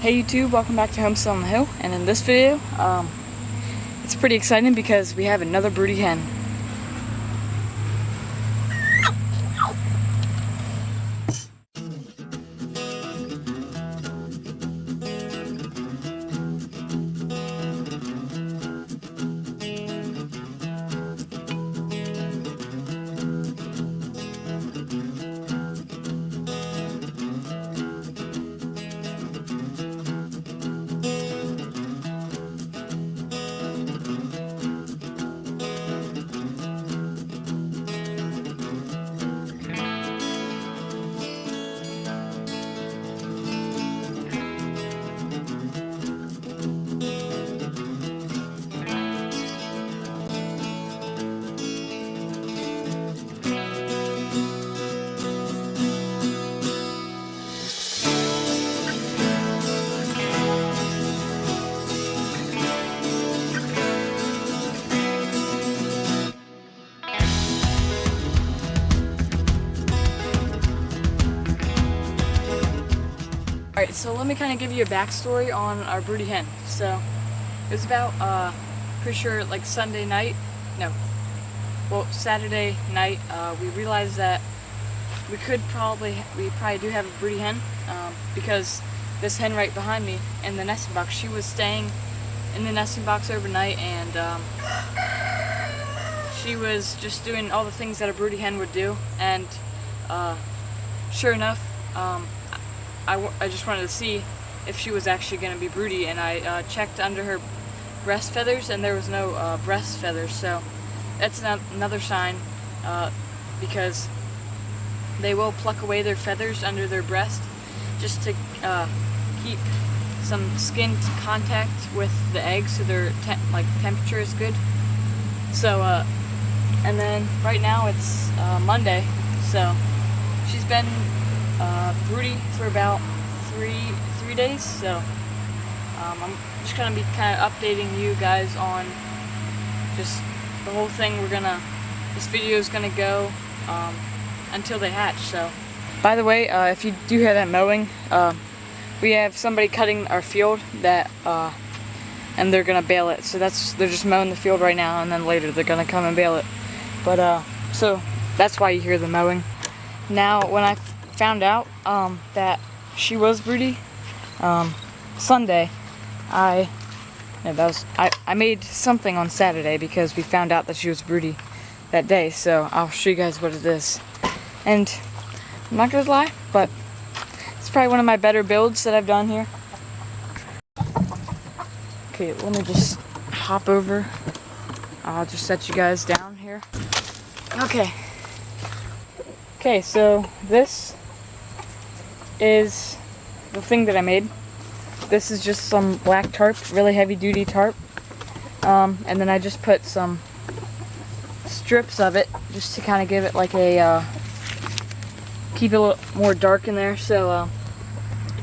Hey YouTube, welcome back to Homestead on the Hill, and in this video, it's pretty exciting because we have another broody hen. Alright, so let me kind of give you a backstory on our broody hen. So, it was about, pretty sure, like Saturday night, we realized that we probably do have a broody hen, because this hen right behind me in the nesting box, she was staying in the nesting box overnight, and she was just doing all the things that a broody hen would do, and sure enough, I just wanted to see if she was actually going to be broody, and I checked under her breast feathers, and there was no breast feathers, so that's another sign, because they will pluck away their feathers under their breast just to keep some skin contact with the eggs, so their temperature is good. So, and then right now it's Monday, so she's been broody for about three days, so I'm just gonna be kind of updating you guys on just the whole thing. This video is gonna go until they hatch. So, by the way, if you do hear that mowing, we have somebody cutting our field and they're gonna bale it. So they're just mowing the field right now, and then later they're gonna come and bale it. But so that's why you hear the mowing. Now, when I found out that she was broody Sunday, I made something on Saturday because we found out that she was broody that day, so I'll show you guys what it is. And I'm not gonna lie, but it's probably one of my better builds that I've done here. Okay, let me just hop over. I'll just set you guys down here. Okay, so this is the thing that I made. This is just some black tarp, really heavy duty tarp, and then I just put some strips of it just to kind of give it like a keep it a little more dark in there. So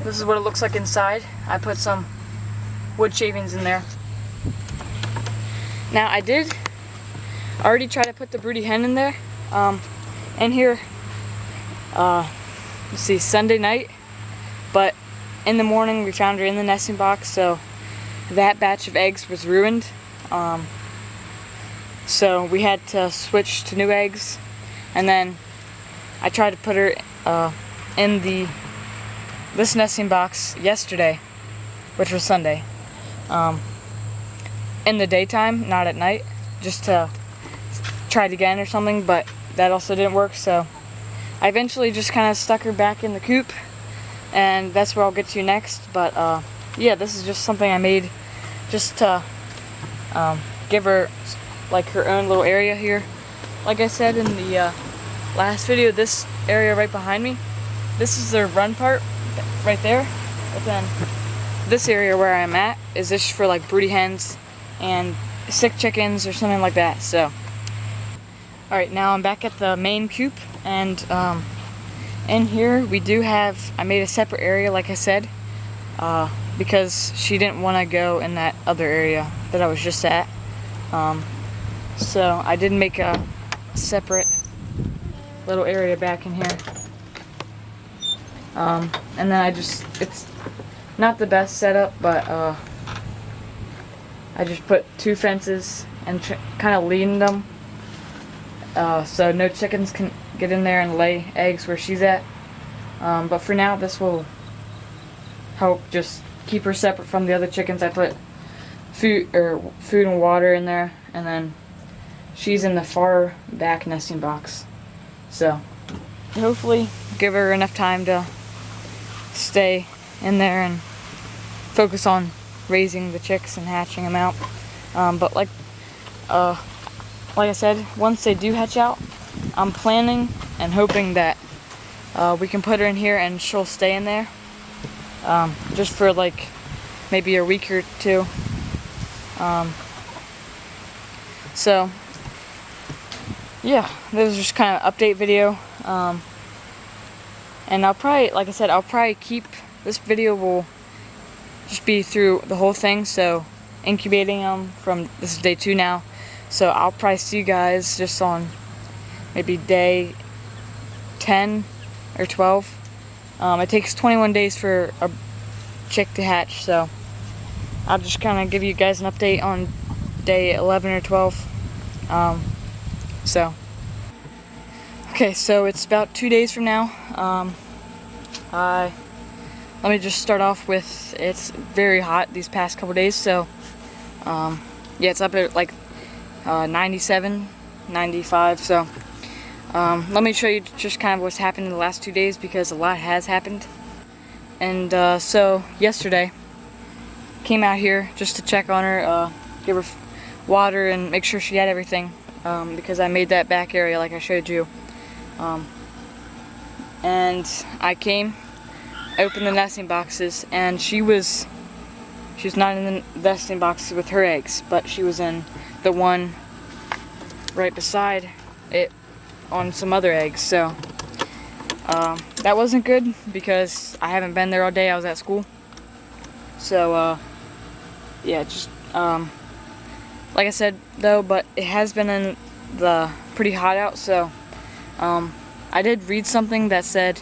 this is what it looks like inside. I put some wood shavings in there. Now, I did already try to put the broody hen in there, in here, let's see, Sunday night, but in the morning we found her in the nesting box, so that batch of eggs was ruined. So we had to switch to new eggs, and then I tried to put her in this nesting box yesterday, which was Sunday, in the daytime, not at night, just to try it again or something, but that also didn't work. So I eventually just kind of stuck her back in the coop, and that's where I'll get to next. But yeah, this is just something I made just to give her like her own little area here. Like I said in the last video, this area right behind me, this is their run part right there. But then this area where I'm at is just for like broody hens and sick chickens or something like that. So, alright, now I'm back at the main coop, and in here we do have, I made a separate area like I said, because she didn't want to go in that other area that I was just at. So I did make a separate little area back in here. And then not the best setup, but I just put 2 fences and kind of leaned them so no chickens can get in there and lay eggs where she's at. But for now, this will help just keep her separate from the other chickens. I put food and water in there, and then she's in the far back nesting box. So hopefully give her enough time to stay in there and focus on raising the chicks and hatching them out. But like I said, once they do hatch out, I'm planning and hoping that we can put her in here and she'll stay in there just for like maybe a week or 2. So yeah, this was just kind of update video. And I'll probably, like I said, I'll probably keep this video will just be through the whole thing. So incubating them from, this is day 2 now. So I'll probably see you guys just on maybe day 10 or 12. It takes 21 days for a chick to hatch, so I'll just kind of give you guys an update on day 11 or 12. Okay, so it's about 2 days from now. Let me just start off with, it's very hot these past couple days, so yeah, it's up at like 97, 95, so let me show you just kind of what's happened in the last 2 days, because a lot has happened. And so yesterday, came out here just to check on her, give her water and make sure she had everything, because I made that back area like I showed you. And I came, opened the nesting boxes, and she was not in the nesting box with her eggs, but she was in the one right beside it on some other eggs. So that wasn't good because I haven't been there all day. I was at school. So yeah, just like I said though, but it has been in the pretty hot out, so I did read something that said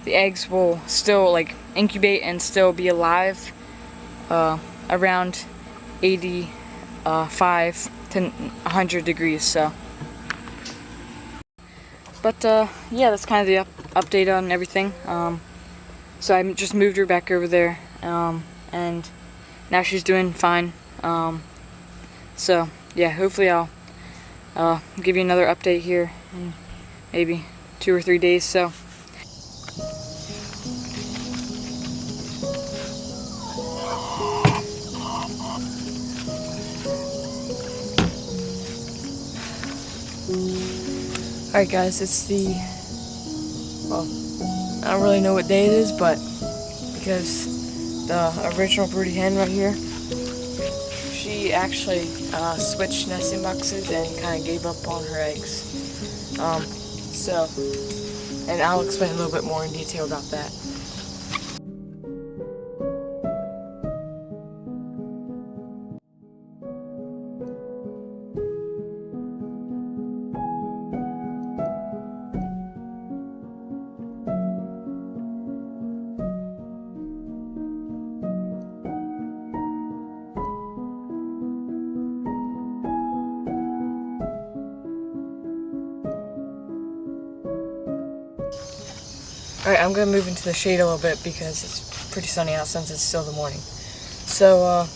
the eggs will still like incubate and still be alive around 85 to 100 degrees. So, but yeah, that's kind of the update on everything. So I just moved her back over there, and now she's doing fine. So yeah, hopefully I'll give you another update here in maybe 2 or 3 days. So. Alright guys, it's well, I don't really know what day it is, but because the original Broody Hen right here, she actually switched nesting boxes and kind of gave up on her eggs. So, and I'll explain a little bit more in detail about that. Alright, I'm going to move into the shade a little bit because it's pretty sunny out since it's still the morning. So,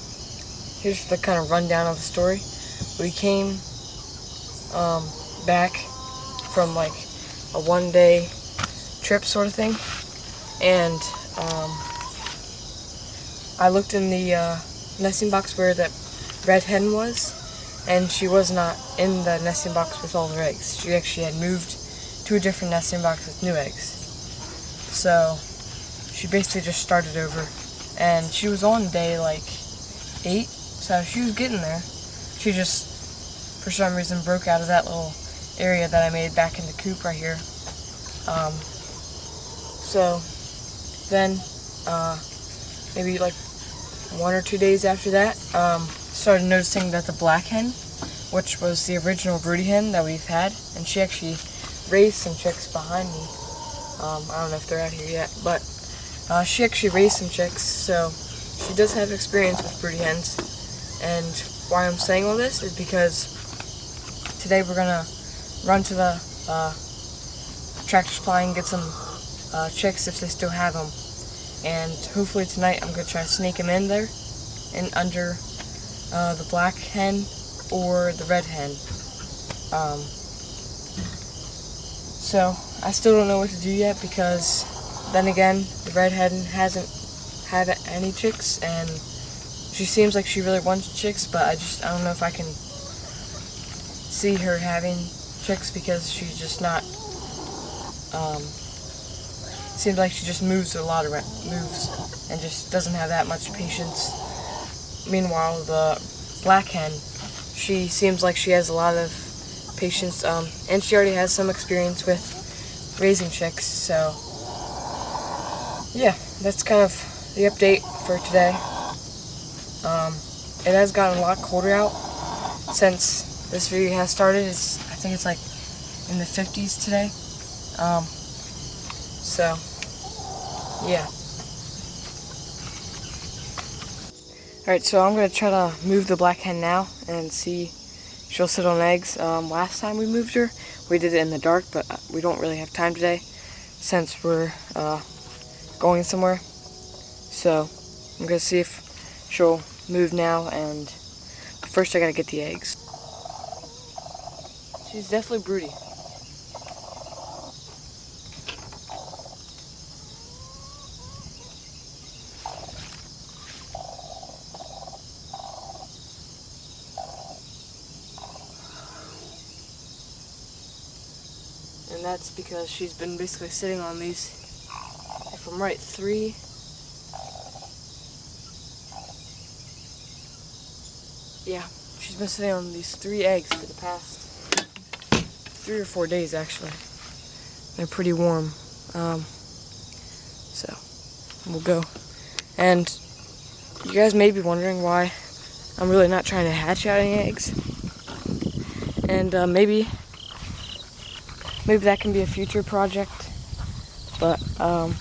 here's the kind of rundown of the story. We came back from like a 1-day trip sort of thing, and I looked in the nesting box where that red hen was, and she was not in the nesting box with all her eggs. She actually had moved to a different nesting box with new eggs. So she basically just started over, and she was on day like 8, so she was getting there. She just, for some reason, broke out of that little area that I made back in the coop right here. So then maybe like 1 or 2 days after that, started noticing that the black hen, which was the original Broody Hen that we've had, and she actually raised some chicks behind me. I don't know if they're out here yet, but she actually raised some chicks, so she does have experience with broody hens, and why I'm saying all this is because today we're gonna run to the tractor supply and get some chicks if they still have them, and hopefully tonight I'm gonna try to sneak them in there and under the black hen or the red hen. So I still don't know what to do yet, because then again, the red hen hasn't had any chicks, and she seems like she really wants chicks, but I don't know if I can see her having chicks, because she's just not, seems like she just moves a lot around, and just doesn't have that much patience. Meanwhile, the black hen, she seems like she has a lot of patience, and she already has some experience with raising chicks, so yeah, that's kind of the update for today. It has gotten a lot colder out since this video has started. I think it's like in the 50s today, so yeah. Alright, so I'm going to try to move the black hen now and see if she'll sit on eggs. Last time we moved her, we did it in the dark, but we don't really have time today since we're going somewhere. So I'm going to see if she'll move now, but first I got to get the eggs. She's definitely broody. And that's because she's been basically sitting on these, if I'm right, 3. Yeah, she's been sitting on these 3 eggs for the past 3 or 4 days, actually. They're pretty warm. So, we'll go. And you guys may be wondering why I'm really not trying to hatch out any eggs. And maybe that can be a future project, but I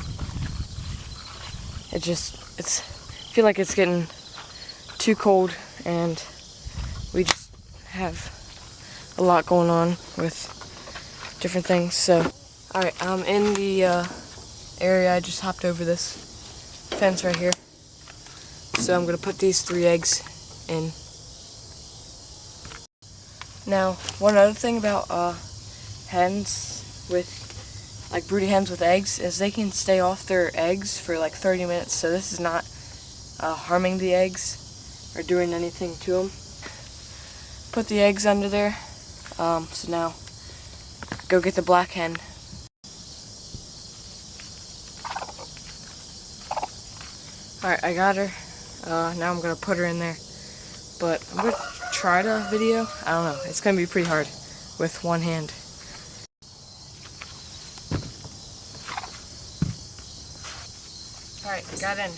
feel like it's getting too cold, and we just have a lot going on with different things. So, alright, I'm in the area. I just hopped over this fence right here. So I'm gonna put these 3 eggs in. Now, one other thing about hens with, like broody hens with eggs, is they can stay off their eggs for like 30 minutes, so this is not harming the eggs or doing anything to them. Put the eggs under there. So now, go get the black hen. Alright, I got her. Now I'm gonna put her in there. But I'm gonna try to video. I don't know. It's gonna be pretty hard with one hand. Alright, I got in.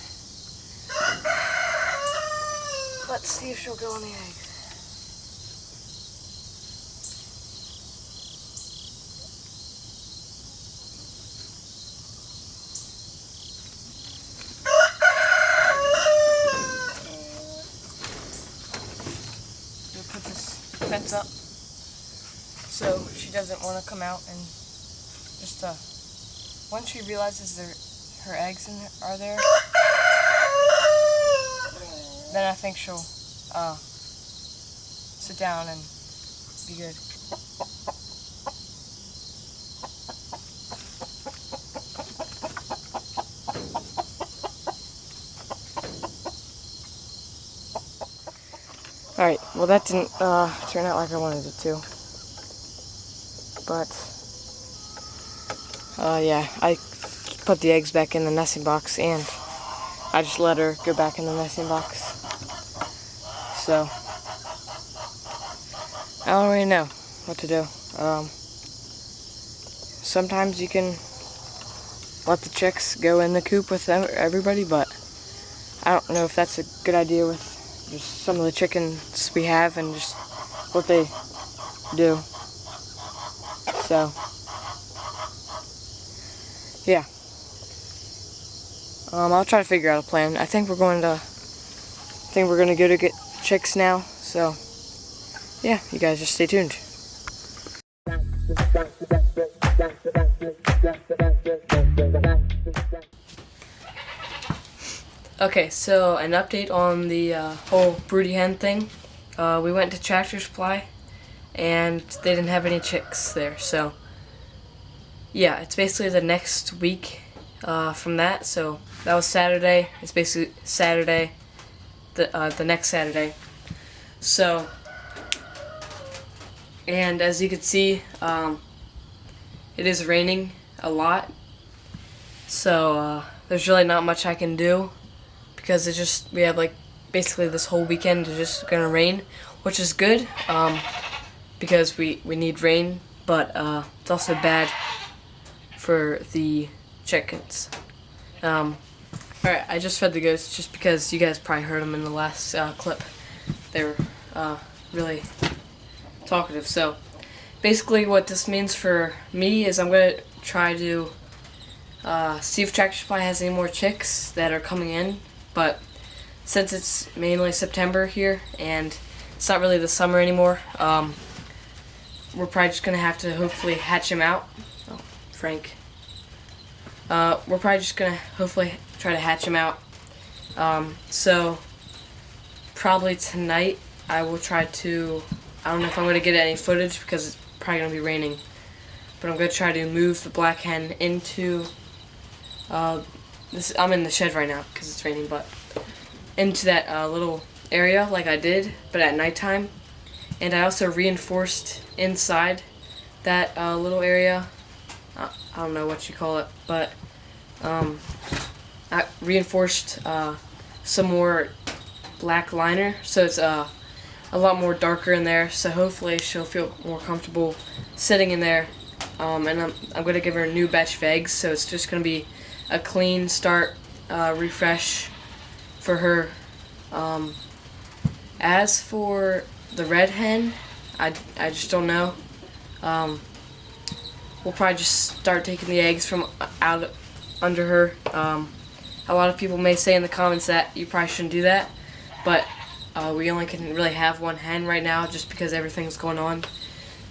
Let's see if she'll go on the eggs. Put this fence up so she doesn't want to come out, and just once she realizes her eggs are there, then I think she'll sit down and be good. Alright, well that didn't turn out like I wanted it to. But, yeah, I put the eggs back in the nesting box, and I just let her go back in the nesting box. So, I don't really know what to do. Sometimes you can let the chicks go in the coop with everybody, but I don't know if that's a good idea with just some of the chickens we have and just what they do. So, yeah. I'll try to figure out a plan. I think we're going to go to get chicks now. So yeah, you guys just stay tuned. Okay, so an update on the whole Broody Hen thing. We went to Tractor Supply, and they didn't have any chicks there. So yeah, it's basically the next week from that. So that was Saturday. It's basically Saturday, the next Saturday. So, and as you can see, it is raining a lot. So there's really not much I can do, because it's just, we have like basically this whole weekend is just gonna rain, which is good, because we need rain, but it's also bad for the chickens. Alright, I just fed the goats just because you guys probably heard them in the last clip. They were really talkative. So basically what this means for me is I'm gonna try to see if Tractor Supply has any more chicks that are coming in. But since it's mainly September here and it's not really the summer anymore, we're probably just gonna have to hopefully hatch them out. Oh, Frank. We're probably just gonna hopefully try to hatch them out. So probably tonight I will try to, I don't know if I'm gonna get any footage because it's probably gonna be raining, but I'm gonna try to move the black hen into I'm in the shed right now because it's raining, but into that little area like I did, but at nighttime. And I also reinforced inside that little area. I don't know what you call it, but I reinforced some more black liner, so it's a lot more darker in there. So hopefully she'll feel more comfortable sitting in there. And I'm gonna give her a new batch of eggs, so it's just gonna be a clean start, refresh for her. As for the red hen, I just don't know. We'll probably just start taking the eggs from out under her. A lot of people may say in the comments that you probably shouldn't do that, but we only can really have one hen right now just because everything's going on.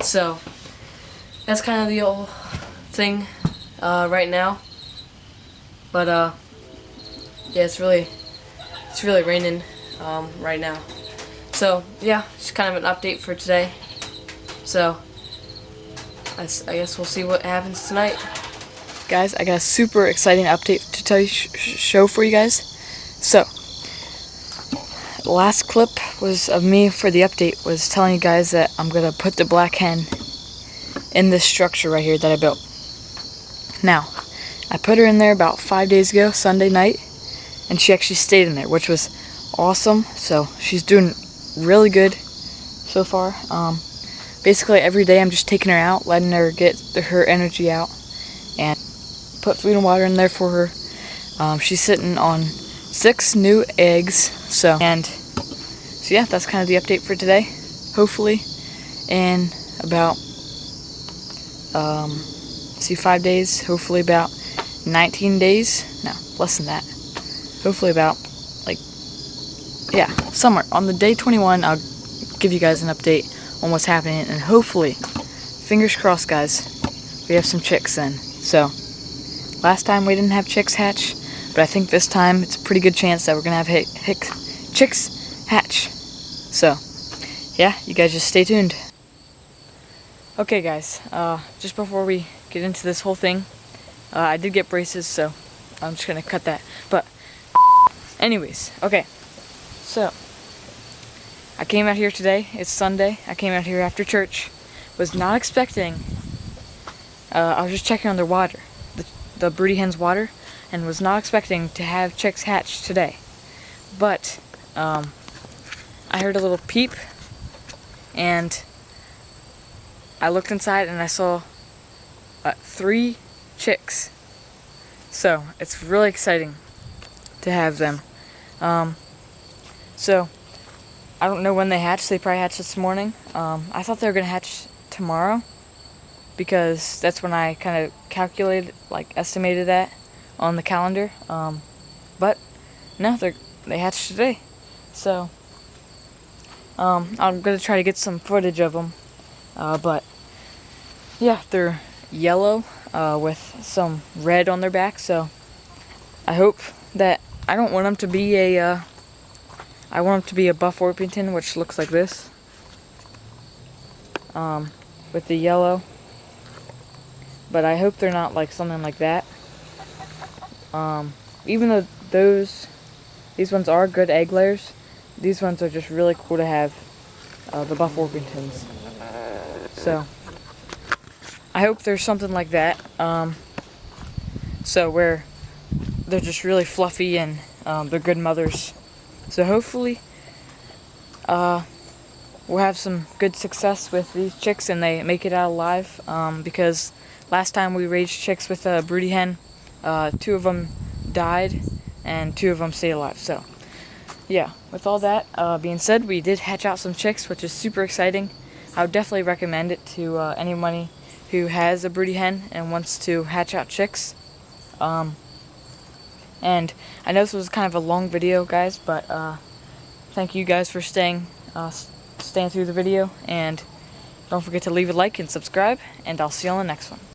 So that's kind of the old thing right now. But yeah, it's really raining right now. So yeah, just kind of an update for today. So I guess we'll see what happens tonight. Guys, I got a super exciting update to tell you, show for you guys. So the last clip was of me for the update was telling you guys that I'm gonna put the black hen in this structure right here that I built. Now, I put her in there about 5 days ago, Sunday night, and she actually stayed in there, which was awesome. So she's doing really good so far. Basically every day I'm just taking her out, letting her get her energy out, and put food and water in there for her. She's sitting on 6 new eggs. So yeah, that's kind of the update for today. Hopefully in about 5 days, hopefully about 19 days, no, less than that, hopefully about somewhere on the day 21 I'll give you guys an update on what's happening, and hopefully, fingers crossed guys, we have some chicks then. So last time we didn't have chicks hatch, but I think this time it's a pretty good chance that we're gonna have chicks hatch. So yeah, you guys just stay tuned. Okay guys, just before we get into this whole thing, I did get braces, so I'm just gonna cut that. But anyways, okay, so I came out here today. It's Sunday. I came out here after church. Was not expecting. I was just checking on their water, the Broody Hen's water, and was not expecting to have chicks hatch today. But I heard a little peep, and I looked inside and I saw 3 chicks. So it's really exciting to have them. So I don't know when they hatched. They probably hatched this morning. I thought they were gonna hatch tomorrow because that's when I kind of calculated, estimated that on the calendar. But no, they hatched today. So I'm gonna try to get some footage of them. But yeah, they're yellow with some red on their back. So I hope that I don't want them to be I want them to be a buff Orpington, which looks like this, with the yellow. But I hope they're not like something like that. Even though these ones are good egg layers, these ones are just really cool to have, the buff Orpingtons. So I hope there's something like that. So where they're just really fluffy and they're good mothers. So hopefully we'll have some good success with these chicks and they make it out alive, because last time we raised chicks with a Broody Hen, 2 of them died and 2 of them stayed alive. So yeah, with all that being said, we did hatch out some chicks, which is super exciting. I would definitely recommend it to anybody who has a Broody Hen and wants to hatch out chicks. And I know this was kind of a long video, guys, but thank you guys for staying through the video, and don't forget to leave a like and subscribe, and I'll see you on the next one.